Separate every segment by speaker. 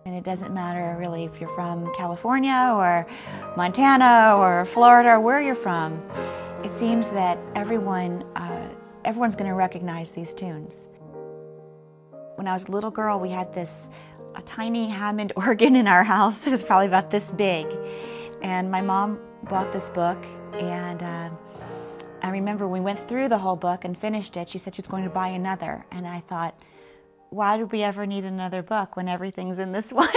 Speaker 1: And it doesn't matter really if you're from California or Montana or Florida or where you're from. It seems that everyone's going to recognize these tunes. When I was a little girl, we had a tiny Hammond organ in our house. It was probably about this big. And my mom bought this book, and I remember we went through the whole book and finished it. She said she was going to buy another, and I thought, why did we ever need another book when everything's in this one?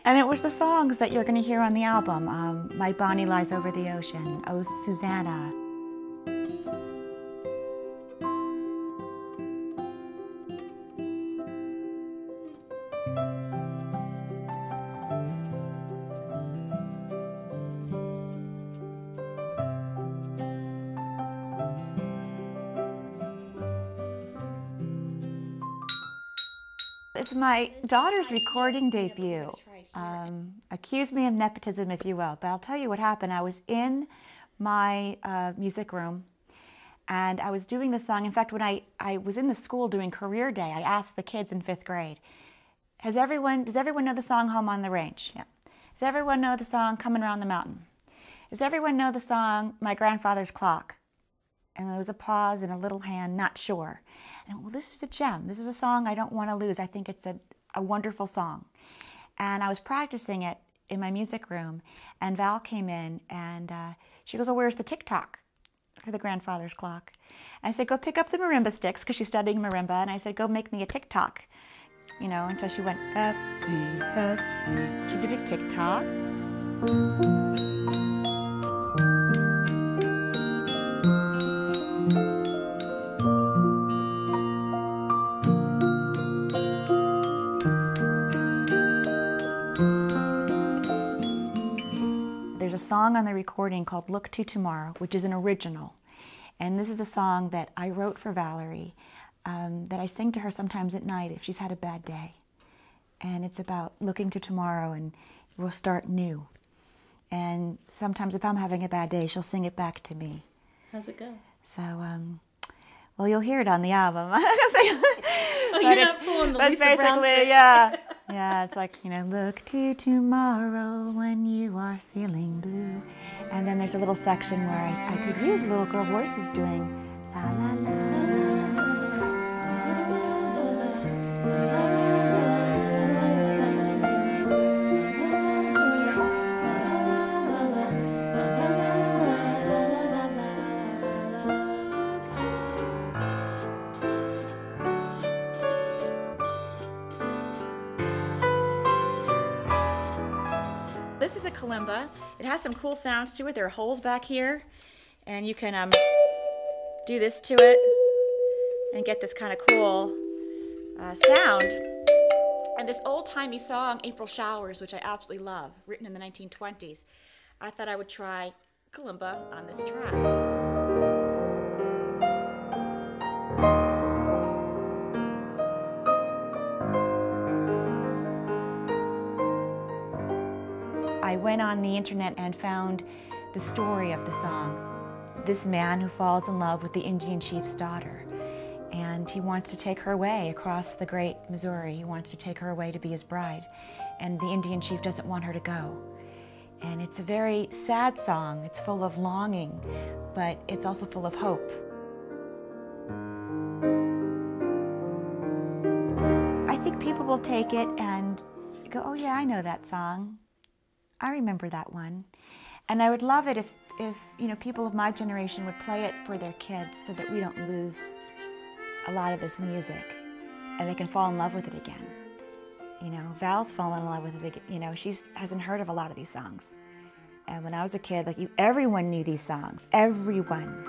Speaker 1: And it was the songs that you're going to hear on the album. My Bonnie Lies Over the Ocean, Oh Susanna. It's my daughter's recording debut. Accuse me of nepotism, if you will, but I'll tell you what happened. I was in my music room, and I was doing the song. In fact, when I was in the school doing career day, I asked the kids in 5th grade, does everyone know the song Home on the Range? Yeah. Does everyone know the song Coming Around the Mountain? Does everyone know the song My Grandfather's Clock? And there was a pause and a little hand, not sure. And well, this is a gem. This is a song I don't want to lose. I think it's a wonderful song. And I was practicing it in my music room, and Val came in, and she goes, well, where's the tick-tock for the Grandfather's Clock? And I said, go pick up the marimba sticks, because she's studying marimba, and I said, go make me a tick-tock, you know, until she went F, C, F, C. She did a tick-tock. There's a song on the recording called Look to Tomorrow, which is an original. And this is a song that I wrote for Valerie, that I sing to her sometimes at night if she's had a bad day. And it's about looking to tomorrow, and we'll start new. And sometimes if I'm having a bad day, she'll sing it back to me.
Speaker 2: How's it go?
Speaker 1: So, well, you'll hear it on the album.
Speaker 2: Oh, you're not pulling the Lisa Brown trick.
Speaker 1: Yeah. Yeah, it's like, you know, look to tomorrow when you are feeling blue. And then there's a little section where I could use little girl voices doing la la la la la. This is a kalimba. It has some cool sounds to it. There are holes back here, and you can do this to it and get this kind of cool sound. And this old-timey song, April Showers, which I absolutely love, written in the 1920s, I thought I would try kalimba on this track. I went on the internet and found the story of the song. This man who falls in love with the Indian chief's daughter, and he wants to take her away across the great Missouri. He wants to take her away to be his bride, and the Indian chief doesn't want her to go. And it's a very sad song. It's full of longing, but it's also full of hope. I think people will take it and go, oh yeah, I know that song. I remember that one. And I would love it if you know, people of my generation would play it for their kids so that we don't lose a lot of this music and they can fall in love with it again. You know, Val's fallen in love with it again. You know, she hasn't heard of a lot of these songs. And when I was a kid, like everyone knew these songs, everyone.